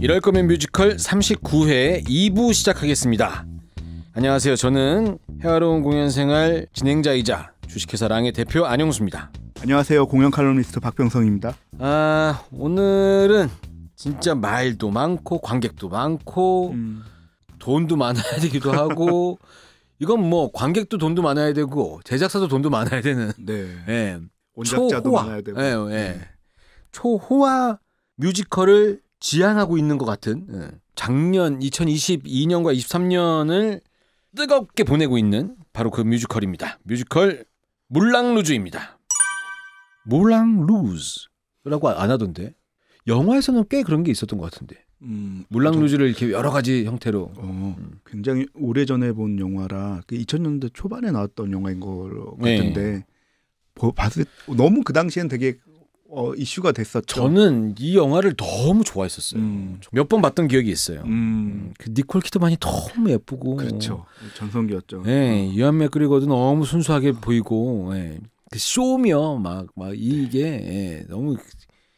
이럴 거면 뮤지컬 39회 2부 시작하겠습니다. 안녕하세요. 저는 해화로운 공연생활 진행자이자 주식회사 랑의 대표 안영수입니다. 안녕하세요. 공연 칼럼니스트 박병성입니다. 오늘은 진짜 말도 많고 관객도 많고 돈도 많아야 되기도 하고 이건 뭐 관객도 돈도 많아야 되고 제작사도 돈도 많아야 되는 네. 원작자도 많아야 되고 초호화 뮤지컬을 지향하고 있는 것 같은 작년 2022년과 23년을 뜨겁게 보내고 있는 바로 그 뮤지컬입니다. 뮤지컬 물랑루즈입니다. 물랑루즈라고 안 하던데 영화에서는 꽤 그런 게 있었던 것 같은데 물랑루즈를 이렇게 여러 가지 형태로 굉장히 오래전에 본 영화라 2000년대 초반에 나왔던 영화인 것 같은데 봤을 때 너무 그 당시엔 되게 이슈가 됐었죠. 저는 이 영화를 너무 좋아했었어요. 몇 번 봤던 기억이 있어요. 그 니콜 키드만이 너무 예쁘고 그렇죠. 전성기였죠. 네, 이안 맥그리거도 너무 순수하게 보이고 그 쇼며 막 이게 너무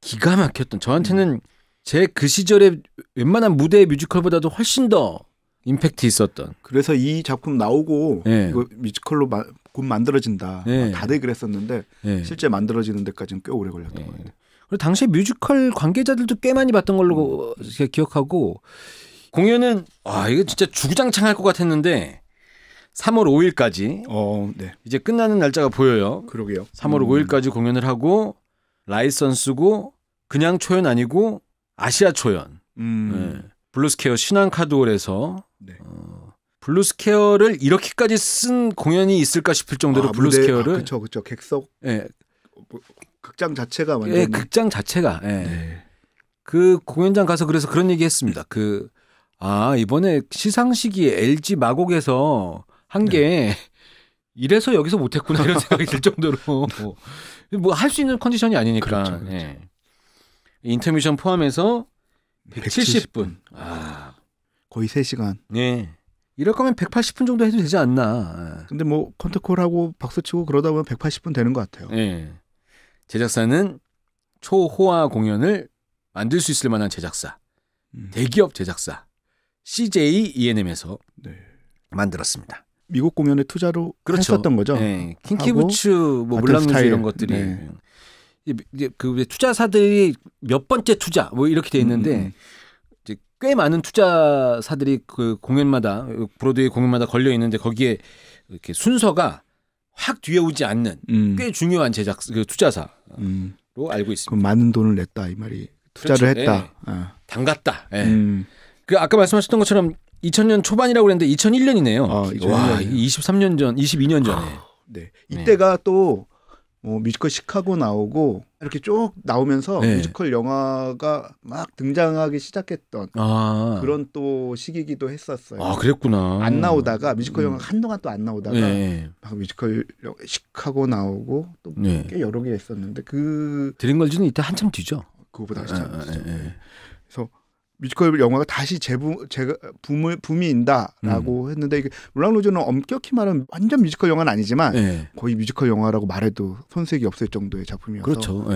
기가 막혔던 저한테는 제 그 시절에 웬만한 무대 뮤지컬보다도 훨씬 더 임팩트 있었던. 그래서 이 작품 나오고 이거 뮤지컬로 곧 만들어진다. 다들 그랬었는데 실제 만들어지는 데까지는 꽤 오래 걸렸던 것 같아요. 그리고 당시에 뮤지컬 관계자들도 꽤 많이 봤던 걸로 기억하고 공연은 이거 진짜 주구장창 할 것 같았는데 3월 5일까지 이제 끝나는 날짜가 보여요. 그러게요. 3월 5일까지 공연을 하고 라이선스고 그냥 초연 아니고 아시아 초연. 블루스케어 신한카드홀에서 블루스케어를 이렇게까지 쓴 공연이 있을까 싶을 정도로 블루스케어를 그렇죠. 객석 극장 자체가 완전 극장 자체가 그 공연장 가서 그래서 그런 얘기 했습니다. 이번에 시상식이 LG 마곡에서 한 게 이래서 여기서 못했구나 이런 생각이 들 정도로 뭐 할 수 있는 컨디션이 아니니까. 그렇죠. 인터미션 포함해서 170분. 거의 3시간. 네. 이럴 거면 180분 정도 해도 되지 않나. 근데 뭐 컨트콜하고 박수치고 그러다 보면 180분 되는 것 같아요. 네. 제작사는 초호화 공연을 만들 수 있을 만한 제작사. 대기업 제작사. CJ E&M에서 만들었습니다. 미국 공연에 투자로 했었던 거죠. 네. 킹키부츠, 뭐 물랑루즈 이런 것들이. 이제 그 투자사들이 몇 번째 투자 뭐 이렇게 돼 있는데 이제 꽤 많은 투자사들이 그 공연마다 브로드웨이 공연마다 걸려 있는데 거기에 이렇게 순서가 확 뒤에 오지 않는 꽤 중요한 그 투자사로 알고 있습니다. 그럼 많은 돈을 냈다 이 말이 투자를 그렇죠. 했다. 담갔다. 그 아까 말씀하셨던 것처럼 2000년 초반이라고 그랬는데 2001년이네요. 2001년. 와, 23년 전, 22년 전에. 네. 이때가 또 뮤지컬 시카고 나오고 이렇게 쭉 나오면서 뮤지컬 영화가 막 등장하기 시작했던 그런 또 시기이기도 했었어요. 그랬구나. 안 나오다가 뮤지컬 영화가 한동안 또 안 나오다가 막 뮤지컬 시카고 나오고 또 꽤 여러 개 했었는데 드림걸즈는 이때 한참 뒤죠. 그거보다 한참 뒤죠. 그래서 뮤지컬 영화가 다시 붐이 인다라고 했는데 이게 물랑루즈는 엄격히 말하면 완전 뮤지컬 영화는 아니지만 거의 뮤지컬 영화라고 말해도 손색이 없을 정도의 작품이어서 그렇죠.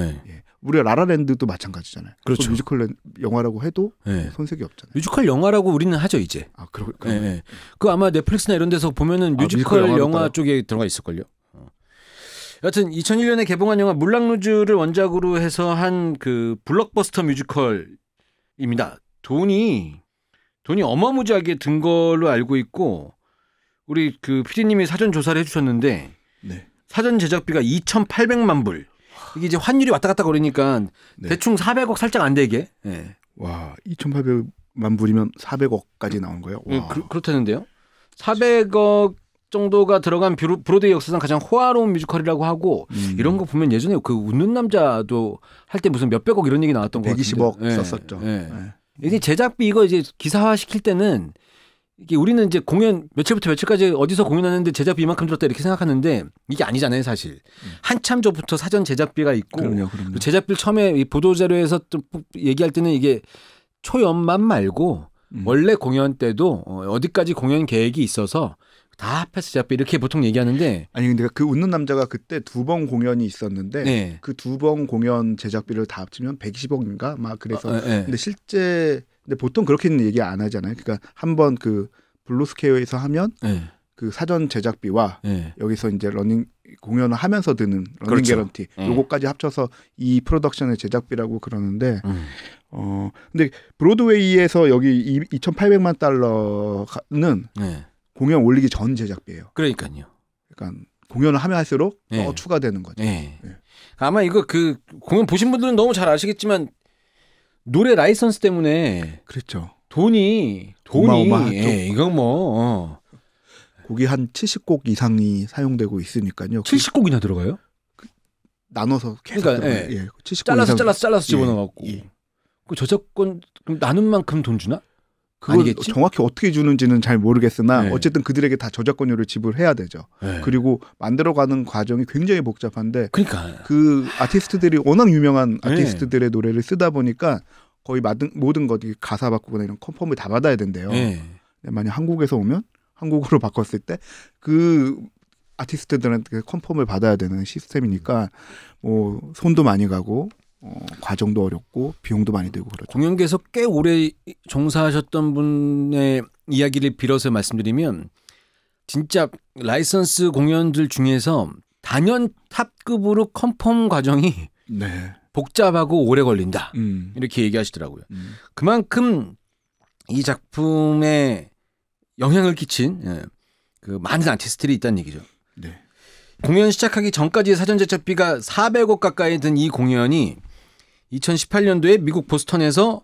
우리가 라라랜드도 마찬가지잖아요. 그렇죠. 뮤지컬 영화라고 해도 손색이 없잖아요. 뮤지컬 영화라고 우리는 하죠 이제. 그 아마 넷플릭스나 이런 데서 보면은 뮤지컬 영화 쪽에 들어가 있을걸요. 여하튼 2001년에 개봉한 영화 물랑루즈를 원작으로 해서 한 그 블록버스터 뮤지컬입니다. 돈이 어마무지하게 든 걸로 알고 있고 우리 그 PD님이 사전 조사를 해주셨는데 사전 제작비가 2,800만 불. 이게 이제 환율이 왔다 갔다 거리니까 대충 400억 살짝 안 되게. 와, 2,800만 불이면 400억까지 나온 거예요? 와. 그렇다는데요. 400억 정도가 들어간 브로드웨이 역사상 가장 호화로운 뮤지컬이라고 하고 이런 거 보면 예전에 그 웃는 남자도 할 때 무슨 몇백억 이런 얘기 나왔던 거 같은데 120억 썼었죠. 이게 제작비 이거 이제 기사화 시킬 때는 이게 우리는 이제 공연 며칠부터 며칠까지 어디서 공연하는데 제작비 이만큼 들었다 이렇게 생각하는데 이게 아니잖아요 사실. 한참 전부터 사전 제작비가 있고 그럼요. 제작비를 처음에 이 보도자료에서 또 얘기할 때는 이게 초연만 말고 원래 공연 때도 어디까지 공연 계획이 있어서 다 합해서 제작비 이렇게 보통 얘기하는데 아니 근데 그 웃는 남자가 그때 2번 공연이 있었는데 그 2번 공연 제작비를 다 합치면 120억인가 막 그래서 근데 실제는 근데 보통 그렇게는 얘기 안 하잖아요. 그러니까 한번 그 블루스케어에서 하면 네. 그 사전 제작비와 네. 여기서 이제 러닝 공연을 하면서 드는 러닝 그렇죠. 개런티 요거까지 합쳐서 이 프로덕션의 제작비라고 그러는데 근데 브로드웨이에서 여기 2,800만 달러는 네. 공연 올리기 전 제작비예요. 그러니까요. 그러니까 공연을 하면 할수록 네. 더 추가되는 거죠. 네. 네. 아마 이거 그 공연 보신 분들은 너무 잘 아시겠지만 노래 라이선스 때문에 그렇죠. 돈이 어마어마하죠. 예, 이건 뭐 곡이 한 70곡 이상이 사용되고 있으니까요. 70곡이나 들어가요? 나눠서 계속 그러니까 들어가요. 예. 70곡 잘라서 집어넣어갖고 예. 그 저작권 나눈 만큼 돈 주나? 그걸 아니겠지? 정확히 어떻게 주는지는 잘 모르겠으나 네. 어쨌든 그들에게 다 저작권료를 지불해야 되죠. 네. 그리고 만들어가는 과정이 굉장히 복잡한데 그러니까 그 아티스트들이 워낙 유명한 아티스트들의 노래를 쓰다 보니까 거의 모든 것이 가사 바꾸거나 이런 컨펌을 다 받아야 된대요. 네. 만약 한국에서 오면 한국어로 바꿨을 때 그 아티스트들한테 컨펌을 받아야 되는 시스템이니까 뭐 손도 많이 가고 과정도 어렵고 비용도 많이 들고 그렇죠. 공연계에서 꽤 오래 종사하셨던 분의 이야기를 빌어서 말씀드리면 진짜 라이선스 공연들 중에서 단연 탑급으로 컨펌 과정이 네. 복잡하고 오래 걸린다. 이렇게 얘기하시더라고요. 그만큼 이 작품에 영향을 끼친 그 많은 아티스트들이 있다는 얘기죠. 네. 공연 시작하기 전까지의 사전 제작비가 400억 가까이 든 이 공연이 2018년도에 미국 보스턴에서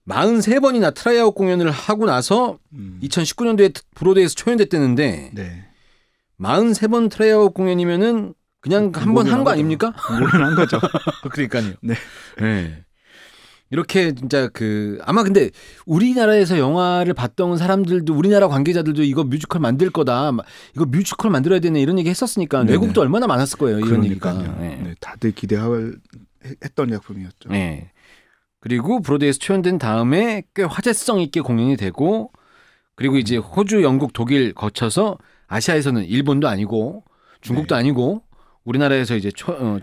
43번이나 트라이아웃 공연을 하고 나서 2019년도에 브로드웨이에서 초연됐다는데 네. 43번 트라이아웃 공연이면은 그냥 한 번 한 거 아닙니까? 공연한 거죠. 그러니까요. 네. 네. 이렇게 진짜 그 아마 근데 우리나라에서 영화를 봤던 사람들도 우리나라 관계자들도 이거 뮤지컬 만들 거다. 이거 뮤지컬 만들어야 되네 이런 얘기 했었으니까 네네. 외국도 얼마나 많았을 거예요. 이런 얘기가. 네. 네. 다들 기대했던 작품이었죠. 네. 그리고 브로드웨이에서 초연된 다음에 꽤 화제성 있게 공연이 되고 그리고 이제 호주, 영국, 독일 거쳐서 아시아에서는 일본도 아니고 중국도 네. 아니고 우리나라에서 이제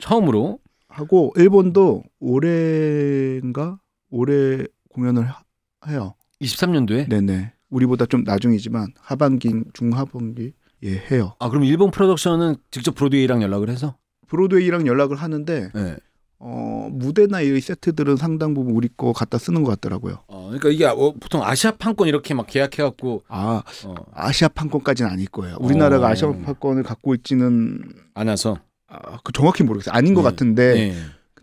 처음으로 하고 일본도 올해 공연을 해요. 23년도에? 네네. 우리보다 좀 나중이지만 중하반기에 해요. 아 그럼 일본 프로덕션은 직접 브로드웨이랑 연락을 해서? 브로드웨이랑 연락을 하는데 네. 무대나 이 세트들은 상당 부분 우리 거 갖다 쓰는 것 같더라고요. 그러니까 이게 보통 아시아판권 이렇게 막 계약해갖고 아시아판권까지는 아닐 거예요. 우리나라가 아시아판권을 갖고 있지는 않아서. 정확히 모르겠어요. 아닌 것 같은데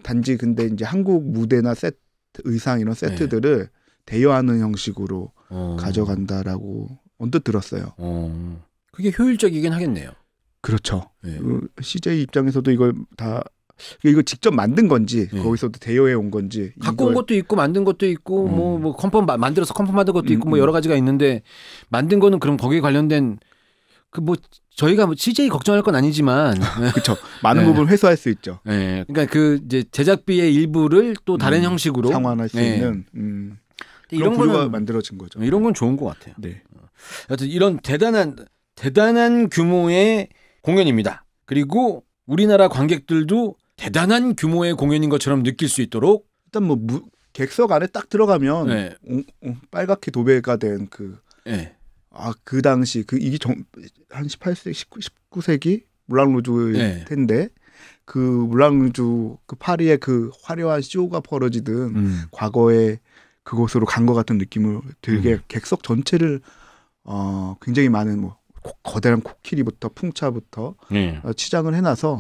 단지 근데 이제 한국 무대나 세트 의상 이런 세트들을 대여하는 형식으로 가져간다라고 언뜻 들었어요. 그게 효율적이긴 하겠네요. 그렇죠. CJ 입장에서도 이걸 다 이거 직접 만든 건지 거기서도 대여해 온 건지 갖고 온 것도 있고 만든 것도 있고 뭐 컨펌 만들어서 컨펌 받은 것도 있고 뭐 여러 가지가 있는데 만든 거는 그럼 거기에 관련된 그 뭐 저희가 뭐 CJ 걱정할 건 아니지만 그렇죠. 많은 부분 회수할 수 있죠. 네. 그러니까 그 이제 제작비의 일부를 또 다른 형식으로 상환할 수 있는 이런 거는 만들어진 거죠. 이런 건 좋은 것 같아요. 네. 하여튼 이런 대단한 규모의 공연입니다. 그리고 우리나라 관객들도 대단한 규모의 공연인 것처럼 느낄 수 있도록 일단 뭐 객석 안에 딱 들어가면 빨갛게 도배가 된 그 당시 이게 한 18세기, 19세기 물랑루즈일 텐데 그 물랑루즈 그 파리의 그 화려한 쇼가 벌어지던 과거에 그곳으로 간 것 같은 느낌을 들게 객석 전체를 굉장히 많은 뭐 거대한 코끼리부터 풍차부터 치장을 해놔서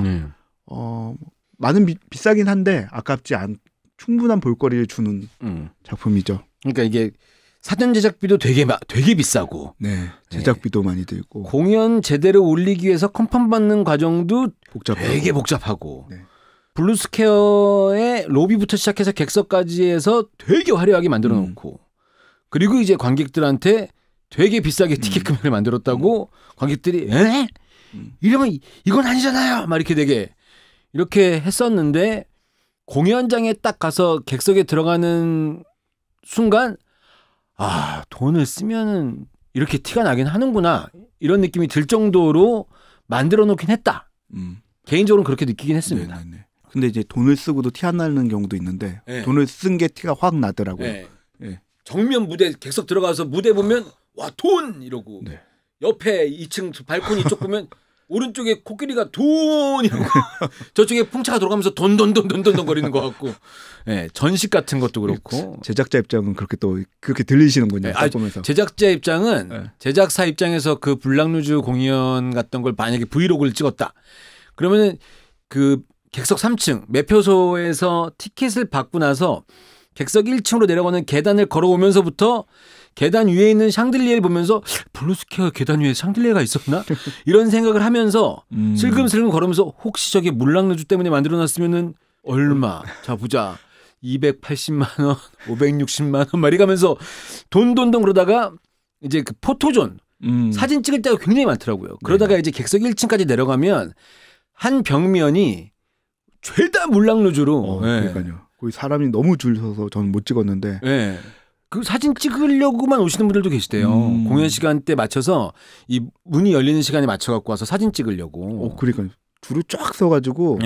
많은 비싸긴 한데 아깝지 않 충분한 볼거리를 주는 작품이죠. 그러니까 이게 사전 제작비도 되게 비싸고, 제작비도 많이 들고, 공연 제대로 올리기 위해서 컨펌 받는 과정도 되게 복잡하고, 블루스퀘어의 로비부터 시작해서 객석까지 해서 되게 화려하게 만들어 놓고, 그리고 이제 관객들한테 되게 비싸게 티켓 금액을 만들었다고 관객들이 이러면 이건 아니잖아요. 막 이렇게 되게 이렇게 했었는데 공연장에 딱 가서 객석에 들어가는 순간 돈을 쓰면은 이렇게 티가 나긴 하는구나 이런 느낌이 들 정도로 만들어 놓긴 했다. 개인적으로는 그렇게 느끼긴 했습니다. 네네네. 근데 이제 돈을 쓰고도 티 안 나는 경우도 있는데 돈을 쓴 게 티가 확 나더라고요. 정면 무대 객석 들어가서 무대 보면 와 돈 이러고 네. 옆에 2층 발코니 쪽 보면 오른쪽에 코끼리가 돈 이러고 저쪽에 풍차가 들어가면서 돈돈돈돈돈 거리는 것 같고 네, 전식 같은 것도 그렇고 제작자 입장은 그렇게 또 그렇게 들리시는군요. 네, 보면서 제작자 입장은 네. 제작사 입장에서 그 블랑루즈 공연 같던 걸 만약에 브이로그를 찍었다 그러면은 그 객석 3층 매표소에서 티켓을 받고 나서 객석 1층으로 내려가는 계단을 걸어오면서부터 계단 위에 있는 샹들리에를 보면서 블루스퀘어 계단 위에 샹들리에가 있었나? 이런 생각을 하면서 슬금슬금 걸으면서 혹시 저게 물랑루즈 때문에 만들어놨으면은 얼마? 자 보자. 280만 원, 560만 원 말이 가면서 돈돈돈 그러다가 이제 그 포토존 사진 찍을 때가 굉장히 많더라고요. 그러다가 이제 객석 1층까지 내려가면 한 벽면이 죄다 물랑루즈로. 그러니까요. 거기 사람이 너무 줄 서서 저는 못 찍었는데. 네. 그 사진 찍으려고만 오시는 분들도 계시대요. 공연 시간대 맞춰서 이 문이 열리는 시간에 맞춰 갖고 와서 사진 찍으려고. 그러니까 줄을 쫙 서가지고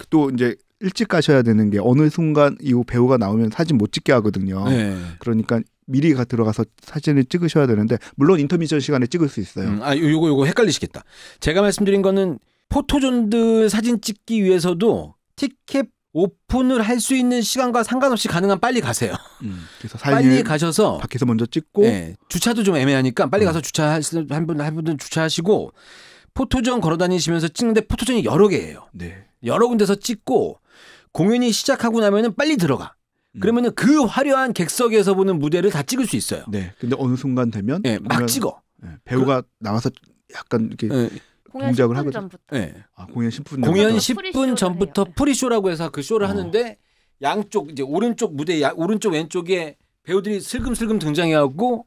또 이제 일찍 가셔야 되는 게 어느 순간 이 배우가 나오면 사진 못 찍게 하거든요. 그러니까 미리 들어가서 사진을 찍으셔야 되는데 물론 인터미션 시간에 찍을 수 있어요. 요거 헷갈리시겠다. 제가 말씀드린 거는 포토존들 사진 찍기 위해서도 티켓 오픈을 할 수 있는 시간과 상관없이 가능한 빨리 가세요. 그래서 빨리 가셔서 밖에서 먼저 찍고 주차도 좀 애매하니까 빨리 가서 한 분은 주차하시고 포토존 걸어다니시면서 찍는데 포토존이 여러 개예요. 네. 여러 군데서 찍고 공연이 시작하고 나면은 빨리 들어가. 그러면은 그 화려한 객석에서 보는 무대를 다 찍을 수 있어요. 네. 근데 어느 순간 되면 막 찍어. 배우가 나와서 약간 이렇게 동작을 하거든요. 공연 10분 전부터 프리쇼라고 해서 그 쇼를 하는데 양쪽 이제 오른쪽 무대 오른쪽 왼쪽에 배우들이 슬금슬금 등장해하고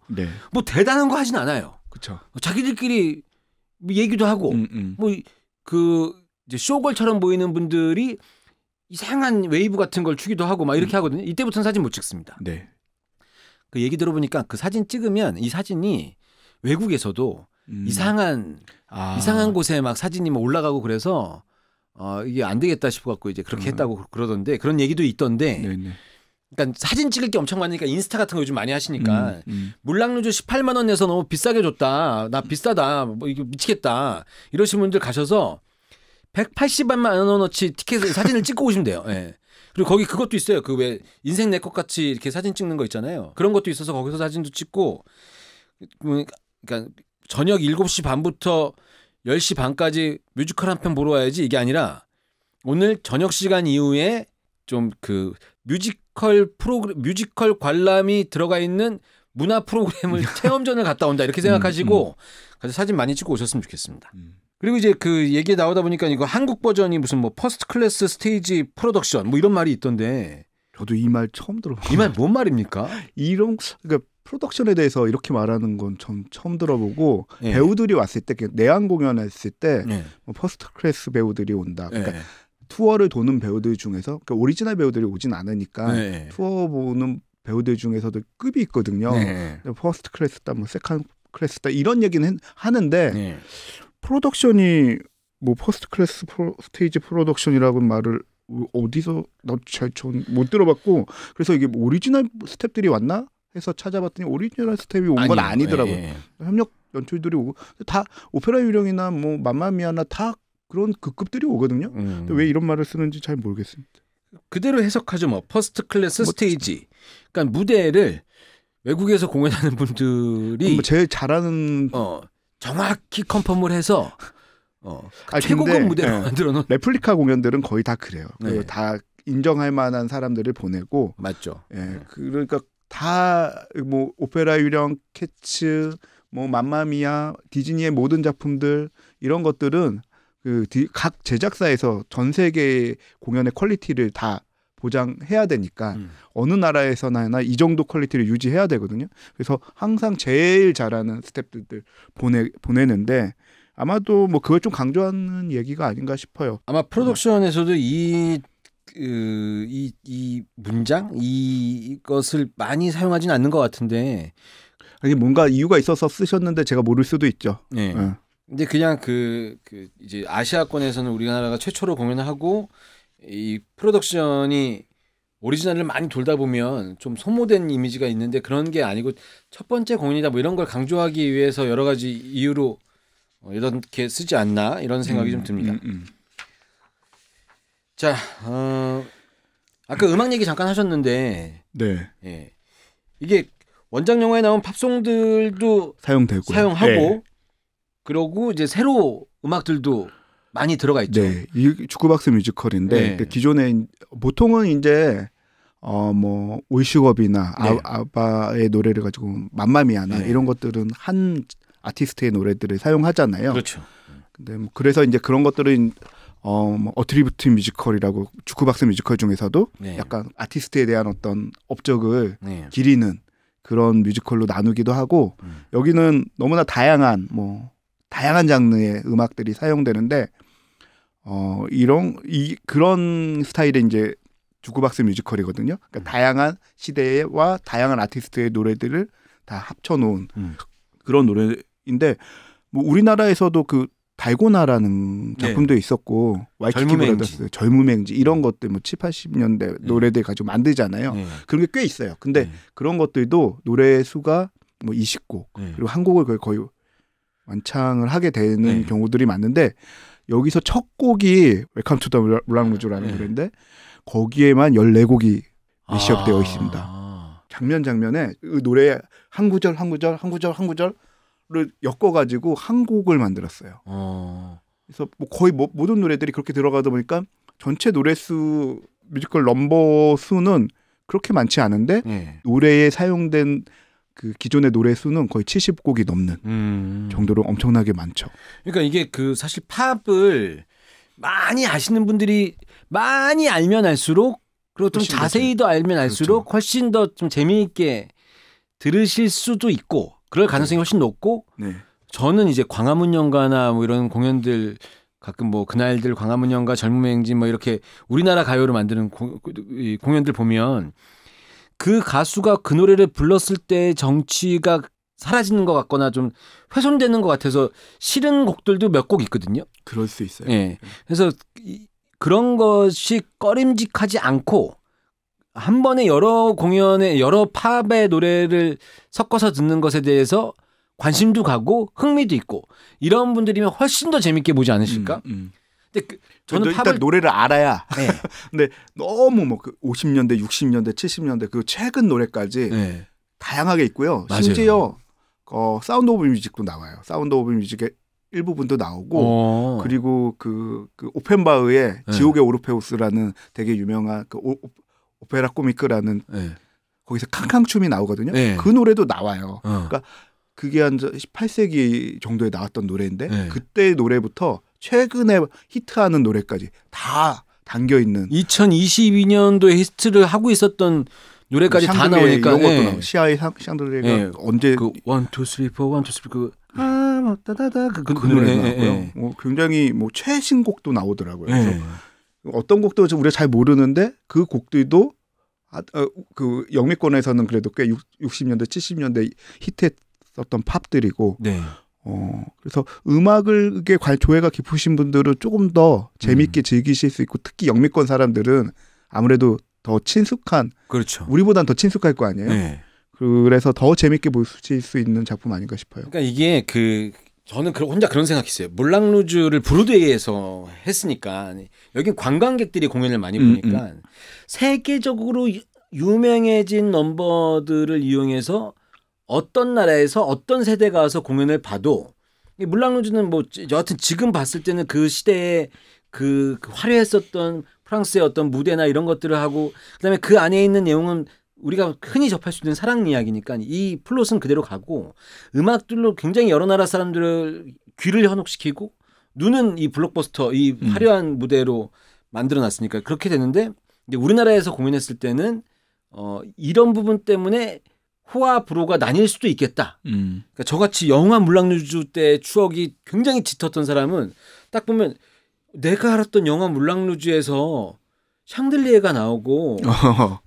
뭐 대단한 거 하진 않아요. 그렇죠. 자기들끼리 얘기도 하고 뭐 그 이제 쇼걸처럼 보이는 분들이 이상한 웨이브 같은 걸 추기도 하고 막 이렇게 하거든요. 이때부터는 사진 못 찍습니다. 네. 그 얘기 들어보니까 그 사진 찍으면 이 사진이 외국에서도 이상한 곳에 막 사진이 막 올라가고 그래서 이게 안 되겠다 싶어 갖고 이제 그렇게 했다고 그러던데 그런 얘기도 있던데. 그러니까 사진 찍을 게 엄청 많으니까 인스타 같은 거 요즘 많이 하시니까 물랑루즈 18만 원 내서 너무 비싸게 줬다. 나 비싸다. 뭐 이거 미치겠다. 이러신 분들 가셔서 180만 원어치 티켓을 사진을 찍고 오시면 돼요. 그리고 거기 그것도 있어요. 그 왜 인생 내 것 같이 이렇게 사진 찍는 거 있잖아요. 그런 것도 있어서 거기서 사진도 찍고 그러니까 저녁 7시 반부터 10시 반까지 뮤지컬 한 편 보러 와야지 이게 아니라 오늘 저녁 시간 이후에 좀 그 뮤지컬 관람이 들어가 있는 문화 프로그램을 체험전을 갔다 온다 이렇게 생각하시고 가서 사진 많이 찍고 오셨으면 좋겠습니다. 그리고 이제 그 얘기 나오다 보니까 이거 한국 버전이 무슨 뭐 퍼스트 클래스 스테이지 프로덕션 뭐 이런 말이 있던데 저도 이 말 처음 들어봐요. 이 말 뭔 말입니까? 그러니까 프로덕션에 대해서 이렇게 말하는 건 전 처음 들어보고 배우들이 왔을 때 내한 공연했을 때 뭐 퍼스트 클래스 배우들이 온다. 그러니까 투어를 도는 배우들 중에서 그러니까 오리지널 배우들이 오진 않으니까 투어 보는 배우들 중에서도 급이 있거든요. 퍼스트 클래스다, 뭐 세컨드 클래스다 이런 얘기는 하는데 프로덕션이 뭐 퍼스트 클래스 스테이지 프로덕션이라고 말을 어디서 전 못 들어봤고 그래서 이게 뭐 오리지널 스태프들이 왔나 해서 찾아봤더니 오리지널 스태프이 온 건 아니더라고요. 협력 연출들이 오고 다 오페라 유령이나 뭐 맘마미아나 다 그런 그 급들이 오거든요. 근데 왜 이런 말을 쓰는지 잘 모르겠습니다. 그대로 해석하죠. 뭐 퍼스트 클래스 스테이지. 그러니까 무대를 외국에서 공연하는 분들이 제일 잘하는 정확히 컨펌을 해서 최고급 무대로 만들어 놓은 레플리카 공연들은 거의 다 그래요. 다 인정할 만한 사람들을 보내고 맞죠. 그러니까 다 뭐 오페라 유령, 캐츠, 뭐 맘마미아, 디즈니의 모든 작품들 이런 것들은 그 각 제작사에서 전 세계 공연의 퀄리티를 다 보장해야 되니까 어느 나라에서나 이 정도 퀄리티를 유지해야 되거든요. 그래서 항상 제일 잘하는 스태프들 보내는데 아마도 뭐 그걸 좀 강조하는 얘기가 아닌가 싶어요. 아마 프로덕션에서도 이 문장 이것을 많이 사용하지는 않는 것 같은데 아니 뭔가 이유가 있어서 쓰셨는데 제가 모를 수도 있죠. 근데 그냥 그 이제 아시아권에서는 우리나라가 최초로 공연을 하고 이 프로덕션이 오리지널을 많이 돌다 보면 좀 소모된 이미지가 있는데 그런 게 아니고 첫 번째 공연이다 뭐 이런 걸 강조하기 위해서 여러 가지 이유로 이렇게 쓰지 않나 이런 생각이 좀 듭니다. 자, 아까 음악 얘기 잠깐 하셨는데, 네, 예, 이게 원작 영화에 나온 팝송들도 사용하고, 네. 그러고 이제 새로 음악들도 많이 들어가 있죠. 네, 이 주크박스 뮤지컬인데 네. 기존에 보통은 이제 뭐 올슈겁이나 네. 아바의 노래를 가지고 맘마미아나 네. 이런 것들은 한 아티스트의 노래들을 사용하잖아요. 그렇죠. 근데 뭐 그래서 이제 그런 것들은 뭐 어트리뷰트 뮤지컬이라고 주크박스 뮤지컬 중에서도 네. 약간 아티스트에 대한 어떤 업적을 네. 기리는 그런 뮤지컬로 나누기도 하고 여기는 너무나 다양한 장르의 음악들이 사용되는데 그런 스타일의 이제 주크박스 뮤지컬이거든요. 그러니까 다양한 시대와 다양한 아티스트의 노래들을 다 합쳐놓은 그런 노래인데 뭐 우리나라에서도 그 달고나라는 작품도 네. 있었고 와이키키 브라더스 젊음의 행진 이런 것들 뭐 7, 80년대 노래들 가지고 만들잖아요. 그런 게 꽤 있어요. 근데 그런 것들도 노래 수가 뭐 20곡 그리고 한 곡을 거의 완창을 하게 되는 경우들이 많은데 여기서 첫 곡이 웰컴 투 더 물랑 루즈라는 노래인데 거기에만 14곡이 매시업 되어 있습니다. 장면에 그 노래 한 구절을 엮어가지고 한 곡을 만들었어요. 그래서 뭐 거의 모든 노래들이 그렇게 들어가다 보니까 전체 노래수 뮤지컬 넘버 수는 그렇게 많지 않은데 노래에 사용된 그 기존의 노래 수는 거의 70곡이 넘는 정도로 엄청나게 많죠. 그러니까 이게 그 사실 팝을 많이 아시는 분들이 많이 알면 알수록 그리고 좀 자세히 더 알면 알수록 그렇죠. 훨씬 더 좀 재미있게 들으실 수도 있고 그럴 가능성이 훨씬 높고 네. 저는 이제 광화문 연가나 뭐 이런 공연들 가끔 뭐 그날들 광화문 연가 젊음의 행진 뭐 이렇게 우리나라 가요로 만드는 공연들 보면 그 가수가 그 노래를 불렀을 때 정취가 사라지는 것 같거나 좀 훼손되는 것 같아서 싫은 곡들도 몇 곡 있거든요. 그럴 수 있어요. 예. 그래서 그런 것이 꺼림직하지 않고 한 번에 여러 공연에 여러 팝의 노래를 섞어서 듣는 것에 대해서 관심도 가고 흥미도 있고 이런 분들이면 훨씬 더 재밌게 보지 않으실까? 근데 저는 일단 노래를 알아야. 네. 근데 너무 뭐 그 50년대, 60년대, 70년대 그 최근 노래까지 네. 다양하게 있고요. 맞아요. 심지어 사운드 오브 뮤직도 나와요. 사운드 오브 뮤직의 일부분도 나오고 그리고 그 오펜바흐의 지옥의 오르페우스라는 되게 유명한 그 오페라 코미크라는 거기서 캉캉춤이 나오거든요. 그 노래도 나와요. 그러니까 그게 한 18세기 정도에 나왔던 노래인데 그때 노래부터 최근에 히트하는 노래까지 다 담겨 있는 2022년도에 히트를 하고 있었던 노래까지 다 나오니까 이런 것도 나오고 시아의 샹들레가 언제 그 1, 2, 3, 4, 1, 2, 3 그 따다다 그 노래도 나오고요. 굉장히 뭐 최신곡도 나오더라고요. 그래서 어떤 곡도 우리가 잘 모르는데 그 곡들도 그 영미권에서는 그래도 꽤 60년대, 70년대 히트했었던 팝들이고 그래서 음악을 조예가 깊으신 분들은 조금 더 재미있게 즐기실 수 있고 특히 영미권 사람들은 아무래도 더 친숙한 그렇죠. 우리보다는 더 친숙할 거 아니에요. 그래서 더 재미있게 보실 수 있는 작품 아닌가 싶어요. 그러니까 이게 저는 혼자 그런 생각했어요. 물랑 루즈를 브로드웨이에서 했으니까 여긴 관광객들이 공연을 많이 보니까 세계적으로 유명해진 넘버들을 이용해서 어떤 나라에서 어떤 세대가 와서 공연을 봐도 물랑 루즈는 뭐 여하튼 지금 봤을 때는 그 시대에 그 화려했었던 프랑스의 어떤 무대나 이런 것들을 하고 그다음에 그 안에 있는 내용은 우리가 흔히 접할 수 있는 사랑 이야기니까 이 플롯은 그대로 가고 음악들로 굉장히 여러 나라 사람들을 귀를 현혹시키고 눈은 이 블록버스터 이 화려한 무대로 만들어놨으니까 그렇게 되는데 이제 우리나라에서 공연했을 때는 이런 부분 때문에 호와 불호가 나뉠 수도 있겠다. 그러니까 저같이 영화 물랑 루즈 때 추억이 굉장히 짙었던 사람은 딱 보면 내가 알았던 영화 물랑 루즈에서 샹들리에가 나오고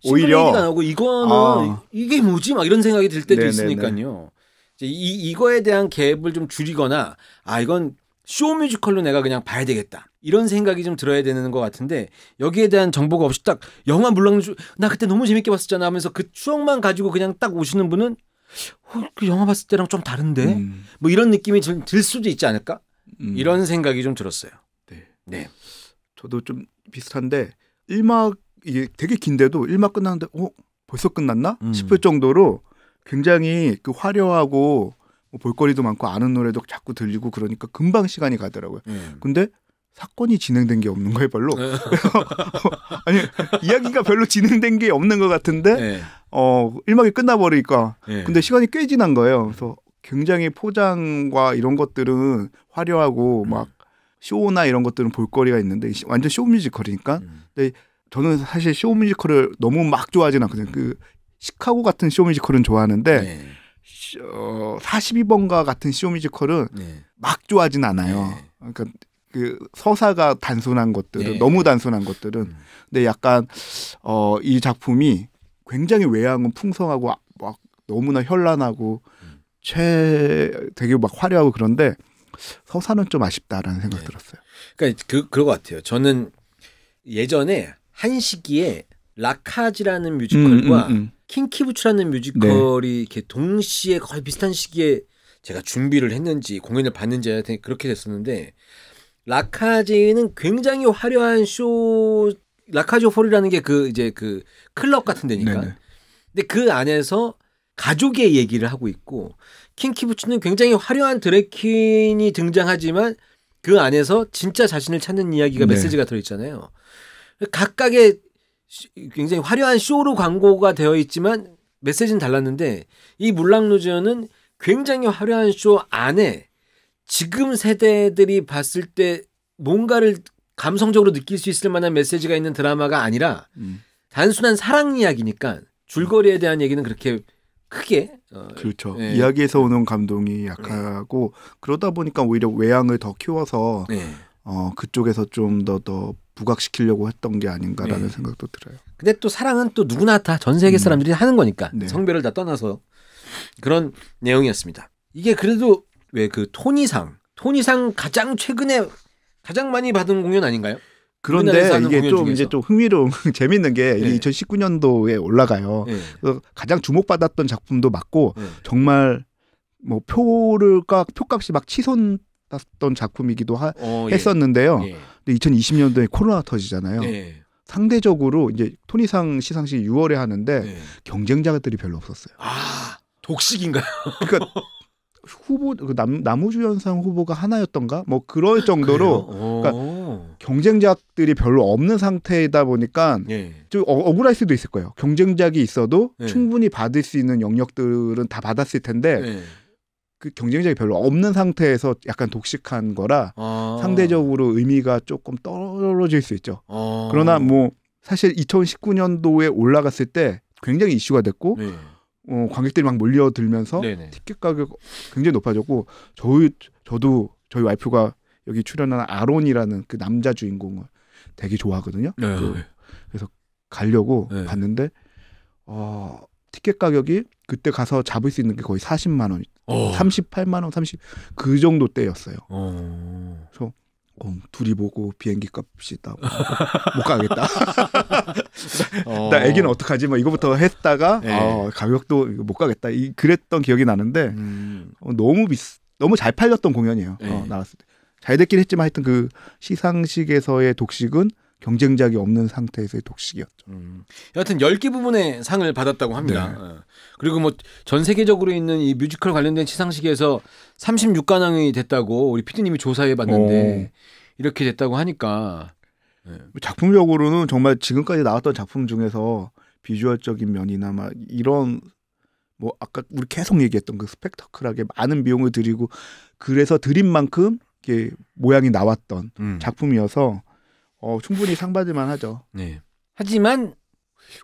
오히려 나오고 이거는 이게 뭐지 막 이런 생각이 들 때도 있으니까요. 이거에 대한 갭을 좀 줄이거나 이건 쇼 뮤지컬로 내가 그냥 봐야 되겠다 이런 생각이 좀 들어야 되는 것 같은데 여기에 대한 정보가 없이 딱 영화 물랑루즈 나 그때 너무 재밌게 봤었잖아 하면서 그 추억만 가지고 그냥 딱 오시는 분은 그 영화 봤을 때랑 좀 다른데 뭐 이런 느낌이 들 수도 있지 않을까? 이런 생각이 좀 들었어요. 네. 저도 좀 비슷한데 1막 이게 되게 긴데도 1막 끝났는데 벌써 끝났나 싶을 정도로 굉장히 그 화려하고 볼거리도 많고 아는 노래도 자꾸 들리고 그러니까 금방 시간이 가더라고요. 근데 사건이 진행된 게 없는 거예요, 별로. 아니 이야기가 별로 진행된 게 없는 것 같은데 1막이 끝나버리니까 근데 시간이 꽤 지난 거예요. 그래서 굉장히 포장과 이런 것들은 화려하고 막 쇼나 이런 것들은 볼거리가 있는데 완전 쇼 뮤지컬이니까. 근데 저는 사실 쇼 뮤지컬을 너무 막 좋아하진 않거든요. 그 시카고 같은 쇼 뮤지컬은 좋아하는데 42번가 같은 쇼 뮤지컬은 막 좋아하진 않아요. 그러니까 그 서사가 단순한 것들은 너무 단순한 것들은 근데 약간 이 작품이 굉장히 외향은 풍성하고 막 너무나 현란하고 되게 막 화려하고 그런데 서사는 좀 아쉽다라는 생각 들었어요. 그러니까 그런 것 같아요. 저는 예전에 한 시기에 라카지라는 뮤지컬과 킹키부츠라는 뮤지컬이 이렇게 동시에 거의 비슷한 시기에 제가 준비를 했는지 공연을 봤는지 그렇게 됐었는데 라카지는 굉장히 화려한 쇼 라카지 홀이라는 게 그 이제 그 클럽 같은 데니까. 근데 그 안에서 가족의 얘기를 하고 있고 킹키부츠는 굉장히 화려한 드래퀸이 등장하지만 그 안에서 진짜 자신을 찾는 이야기가 메시지가 들어있잖아요. 각각의 굉장히 화려한 쇼로 광고가 되어 있지만 메시지는 달랐는데 이 물랑루즈는 굉장히 화려한 쇼 안에 지금 세대들이 봤을 때 뭔가를 감성적으로 느낄 수 있을 만한 메시지가 있는 드라마가 아니라 단순한 사랑 이야기니까 줄거리에 대한 얘기는 그렇게 크게 그렇죠. 이야기에서 오는 감동이 약하고 그러다 보니까 오히려 외향을 더 키워서 그쪽에서 좀 더 부각시키려고 했던 게 아닌가라는 생각도 들어요. 근데 또 사랑은 또 누구나 다 전 세계 사람들이 하는 거니까 성별을 다 떠나서 그런 내용이었습니다. 이게 그래도 왜 그 토니상 가장 최근에 가장 많이 받은 공연 아닌가요? 그런데 이게 좀 이제 좀 흥미로운 재밌는 게 2019년도에 올라가요. 그래서 가장 주목받았던 작품도 맞고 정말 뭐 표값이 막 치솟았던 작품이기도 했었는데요. 근데 2020년도에 코로나 터지잖아요. 상대적으로 이제 토니상 시상식 6월에 하는데 경쟁자들이 별로 없었어요. 아, 독식인가요? 그러니까 후보 남우주연상 후보가 하나였던가 뭐 그럴 정도로 그러니까 경쟁작들이 별로 없는 상태이다 보니까 좀 억울할 수도 있을 거예요. 경쟁작이 있어도 충분히 받을 수 있는 영역들은 다 받았을 텐데 그 경쟁작이 별로 없는 상태에서 약간 독식한 거라 상대적으로 의미가 조금 떨어질 수 있죠. 그러나 뭐 사실 2019년도에 올라갔을 때 굉장히 이슈가 됐고 관객들이 막 몰려들면서 티켓 가격 굉장히 높아졌고 저도 저희 와이프가 여기 출연하는 아론이라는 그 남자 주인공을 되게 좋아하거든요. 그래서 가려고 봤는데 티켓 가격이 그때 가서 잡을 수 있는 게 거의 40만 원, 38만 원, 그 정도 때였어요. 그래서 둘이 보고 비행기 값이 못 가겠다. 나 애기는 어떡하지? 뭐 이거부터 했다가 가격도 못 가겠다. 그랬던 기억이 나는데 너무 잘 팔렸던 공연이에요. 나왔을 때 잘 됐긴 했지만 하여튼 그 시상식에서의 독식은 경쟁작이 없는 상태에서의 독식이었죠. 여하튼 10개 부분의 상을 받았다고 합니다. 그리고 뭐 전 세계적으로 있는 이 뮤지컬 관련된 시상식에서 36관왕이 됐다고 우리 PD님이 조사해 봤는데 이렇게 됐다고 하니까 작품적으로는 정말 지금까지 나왔던 작품 중에서 비주얼적인 면이나 막 이런 뭐 아까 우리 계속 얘기했던 그 스펙터클하게 많은 비용을 들이고 그래서 들인 만큼 이게 모양이 나왔던 작품이어서 충분히 상 받을 만하죠. 하지만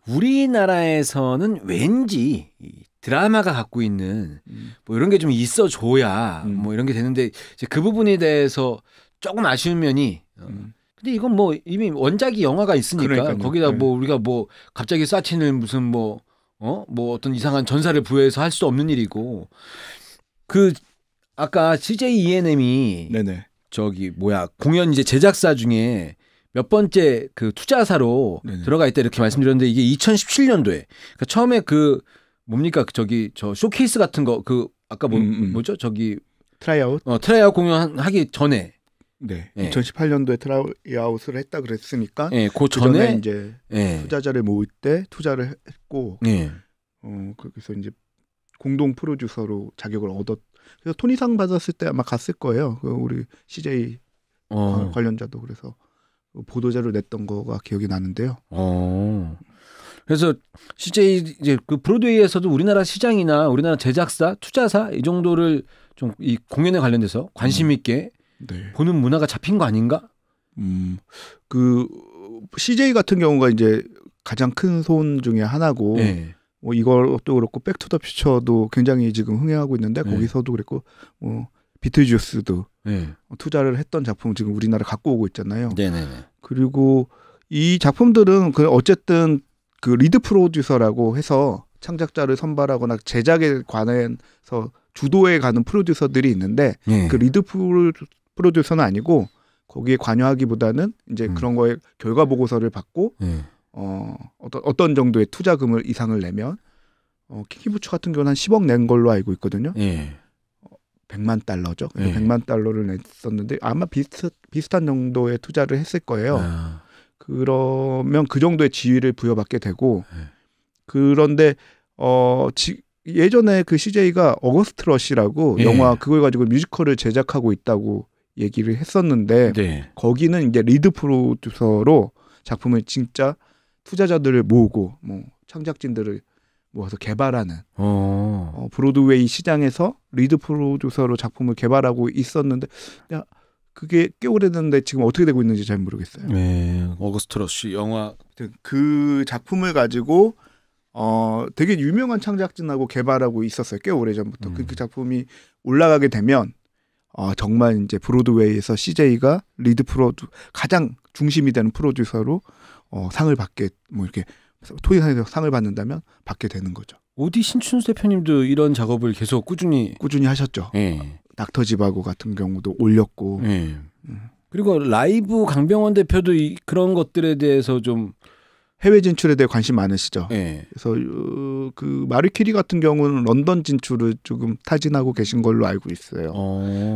우리나라에서는 왠지 드라마가 갖고 있는 뭐 이런 게 좀 있어줘야 뭐 이런 게 되는데 이제 그 부분에 대해서 조금 아쉬운 면이 근데 이건 뭐 이미 원작이 영화가 있으니까 그러니까요. 거기다 뭐 우리가 뭐 갑자기 사친을 무슨 뭐 어떤 이상한 전사를 부여해서 할 수 없는 일이고 그 아까 CJ ENM이 공연 이제 제작사 중에 몇 번째 그 투자사로 네네. 들어가 있다 이렇게 말씀드렸는데 이게 2017년도에 그러니까 처음에 저 쇼케이스 같은 거 아까 뭐죠? 트라이아웃? 트라이아웃 공연하기 전에. 네. 2018년도에 트라이아웃을 했다 그랬으니까. 네, 그 전에 이제 투자자를 모을 때 투자를 했고. 그래서 이제 공동 프로듀서로 자격을 그래서 토니상 받았을 때 아마 갔을 거예요. 우리 CJ 관련자도 그래서 보도자료 냈던 거가 기억이 나는데요. 그래서 CJ 이제 그 브로드웨이에서도 우리나라 시장이나 우리나라 제작사, 투자사 이 정도를 좀 이 공연에 관련돼서 관심 있게 보는 문화가 잡힌 거 아닌가? 그 CJ 같은 경우가 이제 가장 큰 손 중에 하나고 이것도 그렇고 백투더퓨처도 굉장히 지금 흥행하고 있는데 거기서도 그랬고 비틀주스도 투자를 했던 작품을 지금 우리나라 갖고 오고 있잖아요. 네네네. 그리고 이 작품들은 어쨌든 그 리드 프로듀서라고 해서 창작자를 선발하거나 제작에 관해서 주도해 가는 프로듀서들이 있는데 그 리드 프로듀서는 아니고 거기에 관여하기보다는 이제 그런 거에 결과 보고서를 받고 어떤 정도의 투자금을 이상을 내면 키키부츠 같은 경우는 한 10억 낸 걸로 알고 있거든요. 100만 달러죠. 100만 달러를 냈었는데 아마 비슷한 정도의 투자를 했을 거예요. 그러면 그 정도의 지위를 부여받게 되고 그런데 예전에 그 CJ가 어거스트 러시라고 영화 그걸 가지고 뮤지컬을 제작하고 있다고 얘기를 했었는데 거기는 이제 리드 프로듀서로 작품을 진짜 투자자들을 모으고 창작진들을 모아서 개발하는 브로드웨이 시장에서 리드 프로듀서로 작품을 개발하고 있었는데 그게 꽤 오래됐는데 지금 어떻게 되고 있는지 잘 모르겠어요. 어거스트 러시 영화 그 작품을 가지고 되게 유명한 창작진하고 개발하고 있었어요. 꽤 오래전부터. 그 작품이 올라가게 되면 정말 이제 브로드웨이에서 CJ가 가장 중심이 되는 프로듀서로 상을 받게 이렇게 토이상에서 상을 받는다면 받게 되는 거죠. 어디 신춘수 대표님도 이런 작업을 계속 꾸준히 하셨죠. 닥터지바고 같은 경우도 올렸고. 그리고 라이브 강병원 대표도 그런 것들에 대해서 좀 해외 진출에 대해 관심 많으시죠. 그래서 그 마리퀴리 같은 경우는 런던 진출을 조금 타진하고 계신 걸로 알고 있어요.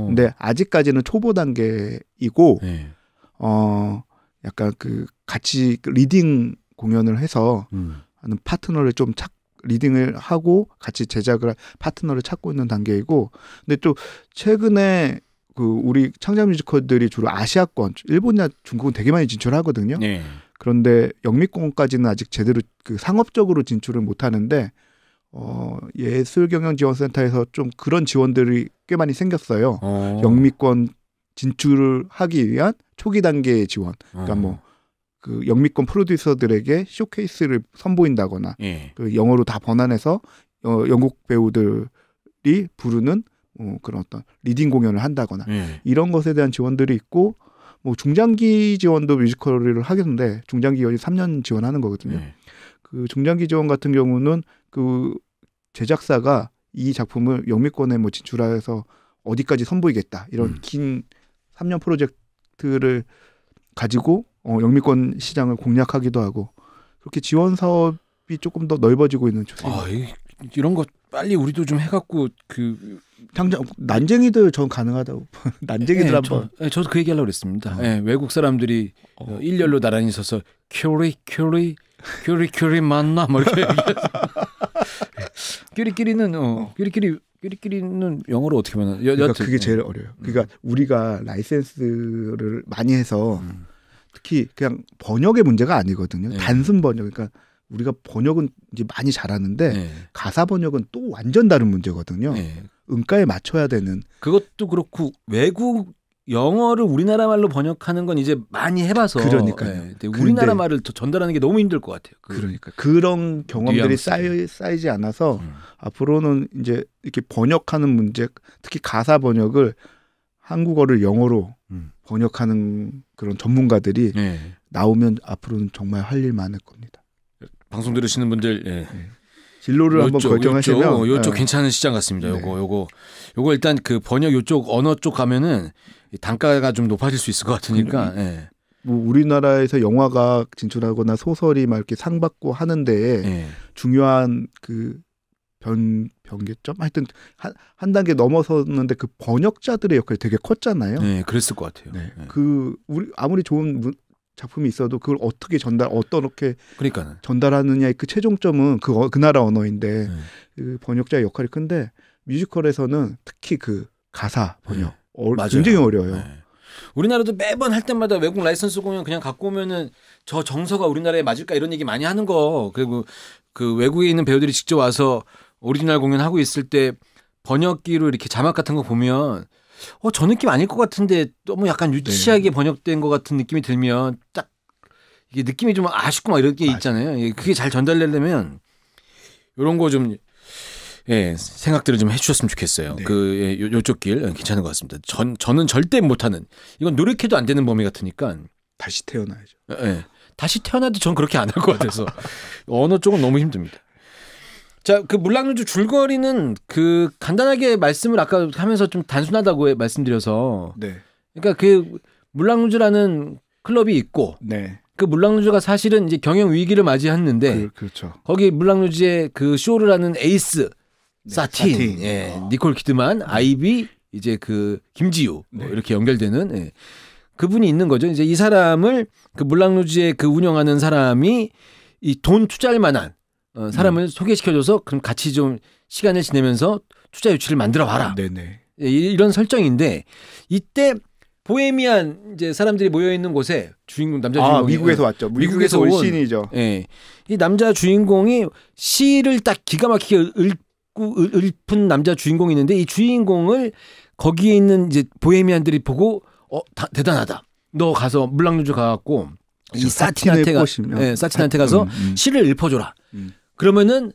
근데 아직까지는 초보 단계이고 약간 같이 리딩 공연을 해서 하는 파트너를 좀 리딩을 하고 같이 제작을 할 파트너를 찾고 있는 단계이고, 근데 또 최근에 우리 창작 뮤지컬들이 주로 아시아권, 일본이나 중국은 되게 많이 진출하거든요. 그런데 영미권까지는 아직 제대로 상업적으로 진출을 못 하는데 예술경영지원센터에서 좀 그런 지원들이 꽤 많이 생겼어요. 영미권 진출을 하기 위한 초기 단계의 지원. 그러니까 영미권 프로듀서들에게 쇼케이스를 선보인다거나 영어로 다 번안해서 영국 배우들이 부르는 그런 어떤 리딩 공연을 한다거나 이런 것에 대한 지원들이 있고, 중장기 지원도 뮤지컬을 하겠는데 중장기 기간이 3년 지원하는 거거든요. 그 중장기 지원 같은 경우는 그 제작사가 이 작품을 영미권에 진출해서 어디까지 선보이겠다 이런 긴 3년 프로젝트를 가지고 영미권 시장을 공략하기도 하고, 그렇게 지원 사업이 조금 더 넓어지고 있는 추세입니다. 이런 거 빨리 우리도 좀 해갖고 당장 난쟁이들 전 가능하다고. 난쟁이들 한번. 저도 그 얘기하려고 그랬습니다. 외국 사람들이 일렬로 나란히 서서 큐리 만나 이렇게 끼리끼리는 영어로 어떻게 말하나? 그러니까 그게 제일 어려워요. 그러니까 우리가 라이센스를 많이 해서 특히 그냥 번역의 문제가 아니거든요. 단순 번역. 그러니까 우리가 번역은 이제 많이 잘하는데 가사 번역은 또 완전 다른 문제거든요. 음가에 맞춰야 되는. 그것도 그렇고 외국 영어를 우리나라 말로 번역하는 건 이제 많이 해봐서 그러니까요. 우리나라 말을 전달하는 게 너무 힘들 것 같아요. 그러니까 그런 경험들이 쌓이지 않아서 앞으로는 이제 이렇게 번역하는 문제, 특히 가사 번역을 한국어를 영어로 번역하는 그런 전문가들이 나오면 앞으로는 정말 할 일 많을 겁니다. 방송 들으시는 분들 진로를 한번 결정하시면 요쪽 괜찮은 시장 같습니다. 네. 요거 일단 그 번역 요쪽 언어 쪽 가면은 단가가 좀 높아질 수 있을 것 같으니까. 예. 뭐 우리나라에서 영화가 진출하거나 소설이 막 이렇게 상 받고 하는데 예. 중요한 그 변개점 하여튼 한 단계 넘어섰는데 그 번역자들의 역할이 되게 컸잖아요. 네, 그랬을 것 같아요. 네. 우리 아무리 좋은 작품이 있어도 그걸 어떻게 어떻게 그러니까는 전달하느냐의 그 최종점은 그 나라 언어인데 그 번역자의 역할이 큰데 뮤지컬에서는 특히 그 가사 번역 굉장히 어려워요. 네. 우리나라도 매번 할 때마다 외국 라이선스 공연 그냥 갖고 오면은 저 정서가 우리나라에 맞을까 이런 얘기 많이 하는 거. 그리고 그 외국에 있는 배우들이 직접 와서 오리지널 공연하고 있을 때 번역기로 이렇게 자막 같은 거 보면 저 느낌 아닐 것 같은데 너무 약간 유치하게 번역된 것 같은 느낌이 들면 딱 이게 느낌이 좀 아쉽고 막 이런 게 있잖아요. 그게 잘 전달되려면 이런 거 좀 생각들을 좀 해주셨으면 좋겠어요. 네. 요쪽 길 괜찮은 것 같습니다. 저는 절대 못하는 이건 노력해도 안 되는 범위 같으니까 다시 태어나야죠. 다시 태어나도 전 그렇게 안 할 것 같아서 언어 쪽은 너무 힘듭니다. 자, 그 물랑루즈 줄거리는 그 간단하게 말씀을 아까 하면서 좀 단순하다고 말씀드려서. 네. 그러니까 그 물랑루즈라는 클럽이 있고. 네. 그 물랑루즈가 사실은 이제 경영 위기를 맞이했는데. 그렇죠. 거기 물랑루즈의 그 쇼를 하는 에이스 사틴, 니콜 키드만, 아이비, 이제 그 김지우 이렇게 연결되는 그분이 있는 거죠. 이제 이 사람을 그 물랑루즈의 그 운영하는 사람이 이 돈 투자할 만한 사람을 소개시켜줘서 그럼 같이 좀 시간을 지내면서 투자 유치를 만들어 봐라. 네네. 이런 설정인데 이때 보헤미안 이제 사람들이 모여 있는 곳에 주인공 남자 주인공이 미국에서 왔죠. 미국에서 온 시인이죠. 이 남자 주인공이 시를 딱 기가 막히게 읊은 남자 주인공이 있는데 이 주인공을 거기에 있는 이제 보헤미안들이 보고 대단하다. 너 가서 물랑루즈 가갖고 이 사틴한테 가서 시를 읊어줘라. 그러면은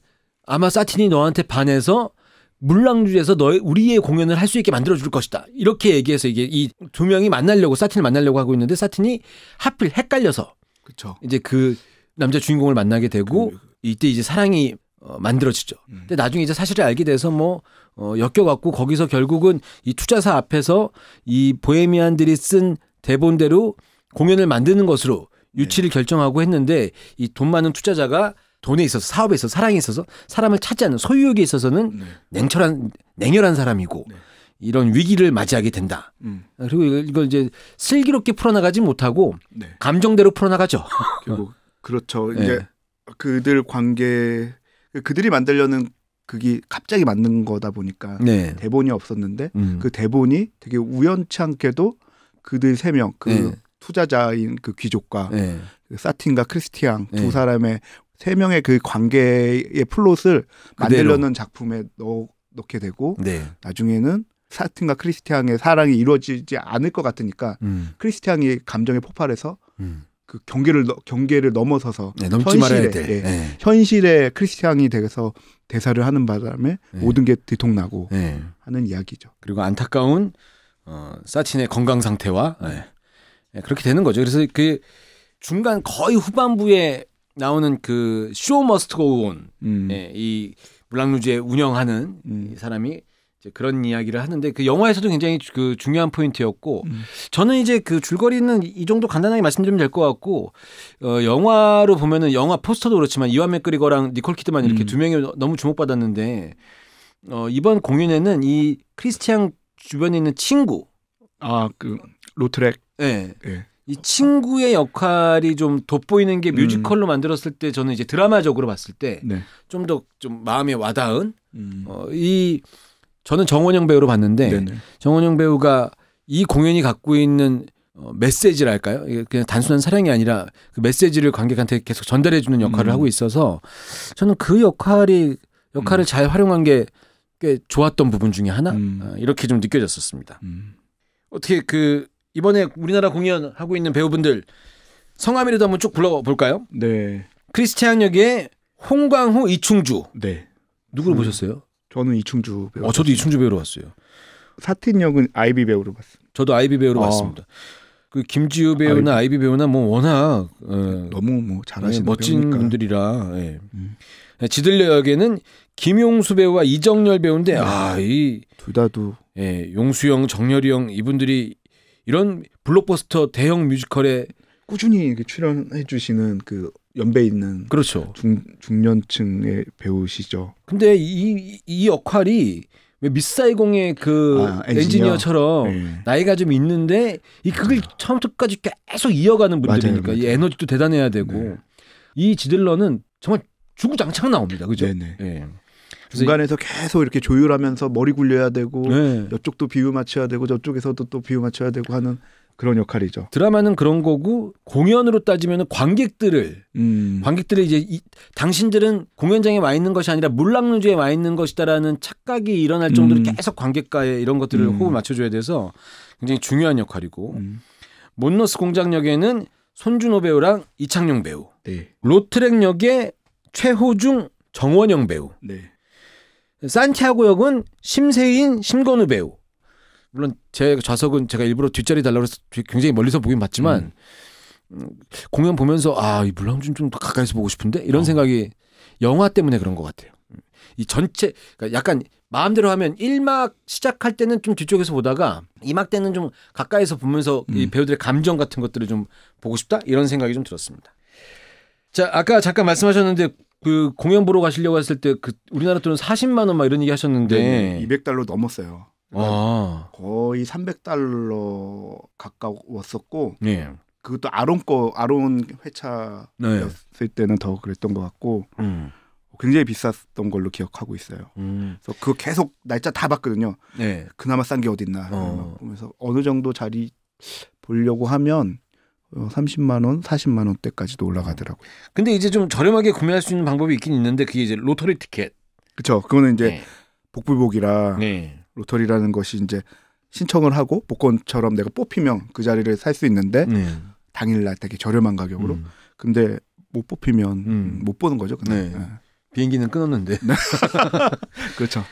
아마 사틴이 너한테 반해서 물랑루즈에서 우리의 공연을 할 수 있게 만들어줄 것이다. 이렇게 얘기해서 이게 이 두 명이 사틴을 만나려고 하고 있는데 사틴이 하필 헷갈려서 그쵸. 이제 그 남자 주인공을 만나게 되고 이때 이제 사랑이 만들어지죠. 근데 나중에 이제 사실을 알게 돼서 엮여갖고 거기서 결국은 이 투자사 앞에서 이 보헤미안들이 쓴 대본대로 공연을 만드는 것으로 유치를 결정하고 했는데 이 돈 많은 투자자가 돈에 있어서 사업에 있어서 사랑에 있어서 사람을 찾지 않는 소유욕에 있어서는 냉혈한 사람이고 이런 위기를 맞이하게 된다. 그리고 이걸 이제 슬기롭게 풀어나가지 못하고 감정대로 풀어나가죠. 결국 그렇죠. 이제 그들 관계 그들이 만들려는 그게 갑자기 만든 거다 보니까 대본이 없었는데 그 대본이 되게 우연치 않게도 그들 세 명 그 투자자인 그 귀족과 그 사틴과 크리스티앙 두 사람의 세 명의 그 관계의 플롯을 만들려는 작품에 넣게 되고 나중에는 사틴과 크리스티앙의 사랑이 이루어지지 않을 것 같으니까 크리스티앙이 감정에 폭발해서 그 경계를 넘어서서 넘지 말아야 돼. 현실의 크리스티앙이 돼서 대사를 하는 바람에 모든 게 들통나고 하는 이야기죠. 그리고 안타까운 사틴의 건강 상태와 그렇게 되는 거죠. 그래서 그 중간 거의 후반부에 나오는 그 쇼 머스트 고 온 이 물랑루즈에 운영하는 이 사람이 이제 그런 이야기를 하는데 그 영화에서도 굉장히 그 중요한 포인트였고 저는 이제 그 줄거리는 이 정도 간단하게 말씀드리면 될 것 같고 영화로 보면은 영화 포스터도 그렇지만 이완 맥그리거랑 니콜 키드만 이렇게 두 명이 너무 주목받았는데 이번 공연에는 이 크리스티앙 주변에 있는 친구 그 로트렉 이 친구의 역할이 좀 돋보이는 게 뮤지컬로 만들었을 때 저는 이제 드라마적으로 봤을 때 좀 더 좀 마음에 와닿은 저는 정원영 배우로 봤는데 정원영 배우가 이 공연이 갖고 있는 메시지랄까요? 이게 그냥 단순한 사랑이 아니라 그 메시지를 관객한테 계속 전달해주는 역할을 하고 있어서 저는 그 역할을 잘 활용한 게 꽤 좋았던 부분 중에 하나 이렇게 좀 느껴졌었습니다. 어떻게 그 이번에 우리나라 공연하고 있는 배우분들 성함이라도 한번 쭉 불러볼까요? 네. 크리스티앙 역의 홍광호, 이충주. 누구를 보셨어요? 저는 이충주 배우. 저도 이충주 배우로 봤어요. 사틴 역은 아이비 배우로 봤습니다. 저도 아이비 배우로 봤습니다. 그 김지우 배우나 아이비 배우나 워낙 너무 잘하시는 멋진 배우니까. 분들이라 지들려 역에는 김용수 배우와 이정열 배우인데 이 둘 다도 용수 형, 정열이 형 이분들이 이런 블록버스터 대형 뮤지컬에 꾸준히 출연해 주시는 그 연배 있는 그렇죠. 중년층의 배우시죠. 근데 이 역할이 왜 미스사이공의 그 엔지니어처럼 나이가 좀 있는데 그걸 처음부터까지 계속 이어가는 분들이니까 맞아요. 이 에너지도 대단해야 되고 이 지들러는 정말 주구장창 나옵니다. 그죠? 네네. 중간에서 계속 이렇게 조율하면서 머리 굴려야 되고 이쪽도 비유 맞춰야 되고 저쪽에서도 또 비유 맞춰야 되고 하는 그런 역할이죠. 드라마는 그런 거고 공연으로 따지면 관객들을 이제 당신들은 공연장에 와 있는 것이 아니라 물랑루즈에 와 있는 것이다라는 착각이 일어날 정도로 계속 관객과의 이런 것들을 호흡을 맞춰줘야 돼서 굉장히 중요한 역할이고 몬너스 공장 역에는 손준호 배우랑 이창용 배우, 로트렉 역에 최호중, 정원영 배우, 산티아고 역은 심세인, 심건우 배우. 물론 제 좌석은 제가 일부러 뒷자리 달라고 해서 굉장히 멀리서 보긴 봤지만 공연 보면서 이 물랑루즈는 좀 더 가까이서 보고 싶은데 이런 생각이 영화 때문에 그런 것 같아요. 이 전체 그러니까 약간 마음대로 하면 1막 시작할 때는 좀 뒤쪽에서 보다가 2막 때는 좀 가까이서 보면서 이 배우들의 감정 같은 것들을 좀 보고 싶다 이런 생각이 좀 들었습니다. 자, 아까 잠깐 말씀하셨는데 그 공연 보러 가시려고 했을 때 그 우리나라 돈은 40만 원 막 이런 얘기 하셨는데 $200 넘었어요. 거의 $300 가까웠었고 그것도 아론 회차였을 때는 더 그랬던 것 같고 굉장히 비쌌던 걸로 기억하고 있어요. 그래서 그거 계속 날짜 다 봤거든요. 그나마 싼 게 어딨나 보면서 어느 정도 자리 보려고 하면 30만 원, 40만 원대까지도 올라가더라고요. 근데 이제 좀 저렴하게 구매할 수 있는 방법이 있긴 있는데 그게 이제 로터리 티켓. 그렇죠. 그거는 이제 복불복이라 로터리라는 것이 이제 신청을 하고 복권처럼 내가 뽑히면 그 자리를 살 수 있는데 당일날 되게 저렴한 가격으로. 근데 못 뽑히면 못 보는 거죠. 비행기는 끊었는데. 그렇죠.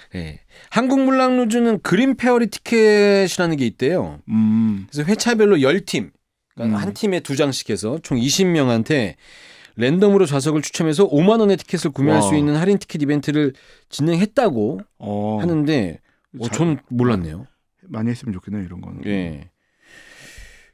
한국 물랑루즈는 그린 페어리 티켓이라는 게 있대요. 그래서 회차별로 10팀. 그러니까 한 팀에 2장씩 해서 총 20명한테 랜덤으로 좌석을 추첨해서 5만 원의 티켓을 구매할 수 있는 할인 티켓 이벤트를 진행했다고 하는데 전 몰랐네요. 많이 했으면 좋겠네요. 이런 거는.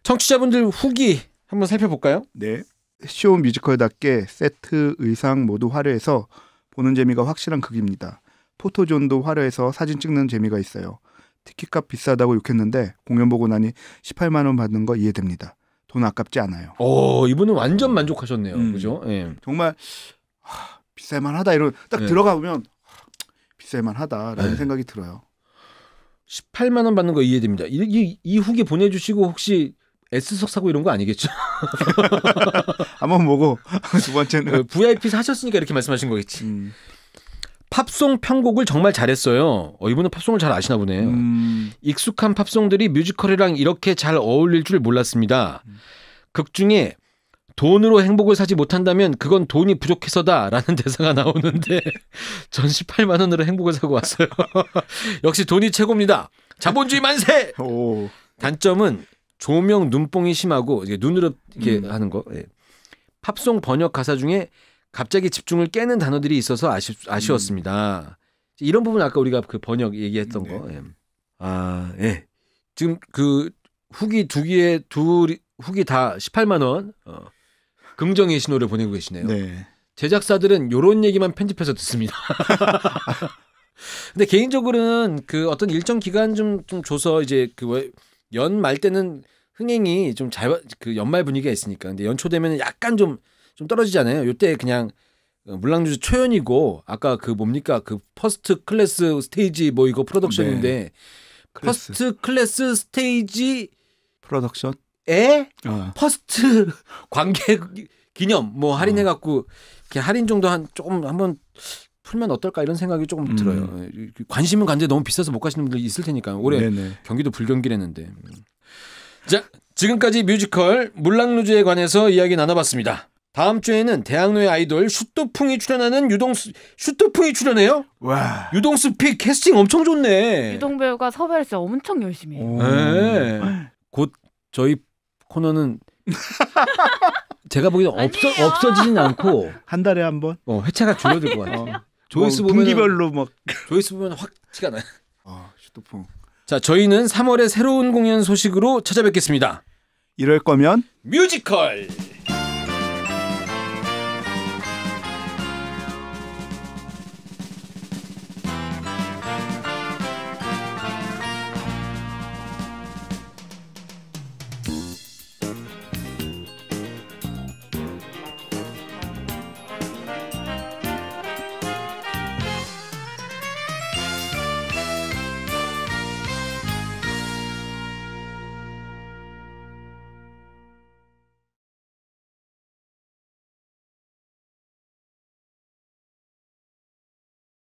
청취자분들 후기 한번 살펴볼까요? 네. 쇼 뮤지컬답게 세트, 의상 모두 화려해서 보는 재미가 확실한 극입니다. 포토존도 화려해서 사진 찍는 재미가 있어요. 티켓값 비싸다고 욕했는데 공연 보고 나니 18만 원 받는 거 이해됩니다. 돈 아깝지 않아요. 이분은 완전 만족하셨네요. 그죠? 정말 비쌀만하다 이런 딱 들어가 보면 비쌀만하다라는 생각이 들어요. 18만 원 받는 거 이해됩니다. 이 후기 보내주시고 혹시 S석 사고 이런 거 아니겠죠? 한번 보고 두 번째는 VIP 사셨으니까 이렇게 말씀하신 거겠지. 팝송 편곡을 정말 잘했어요. 이분은 팝송을 잘 아시나 보네요. 익숙한 팝송들이 뮤지컬이랑 이렇게 잘 어울릴 줄 몰랐습니다. 극 중에 돈으로 행복을 사지 못한다면 그건 돈이 부족해서다라는 대사가 나오는데 전 18만 원으로 행복을 사고 왔어요. 역시 돈이 최고입니다. 자본주의 만세! 단점은 조명 눈뽕이 심하고 이게 눈으로 이렇게 하는 거. 팝송 번역 가사 중에 갑자기 집중을 깨는 단어들이 있어서 아쉬웠습니다. 이런 부분 아까 우리가 그 번역 얘기했던 거. 지금 그 후기 두 후기 다 18만 원 긍정의 신호를 보내고 계시네요. 제작사들은 이런 얘기만 편집해서 듣습니다. 근데 개인적으로는 그 어떤 일정 기간 좀 줘서 이제 그 연말 때는 흥행이 좀 그 연말 분위기가 있으니까. 근데 연초 되면 약간 좀 떨어지잖아요. 요때 그냥 물랑루즈 초연이고 아까 그 뭡니까 그 퍼스트 클래스 스테이지 뭐 이거 프로덕션인데 퍼스트 클래스 스테이지 프로덕션에 퍼스트 관객 기념 뭐 할인해갖고 이렇게 할인 정도 조금 한번 풀면 어떨까 이런 생각이 조금 들어요. 관심은 간데 너무 비싸서 못 가시는 분들 있을 테니까 올해 경기도 불경기랬는데. 자, 지금까지 뮤지컬 물랑루즈에 관해서 이야기 나눠봤습니다. 다음 주에는 대학로의 아이돌 슈토풍이 출연하는 슈토풍이 출연해요? 와. 유동수 픽 캐스팅 엄청 좋네. 유동 배우가 섭외를 진짜 엄청 열심히 해요. 곧 저희 코너는 제가 보기엔 없어지진 않고 한 달에 한 번. 회차가 줄어들 것 같아요. 조회수 보면 분기별로 막 조회수 보면 확 티가 나요. 슈토풍. 자, 저희는 3월에 새로운 공연 소식으로 찾아뵙겠습니다. 이럴 거면 뮤지컬.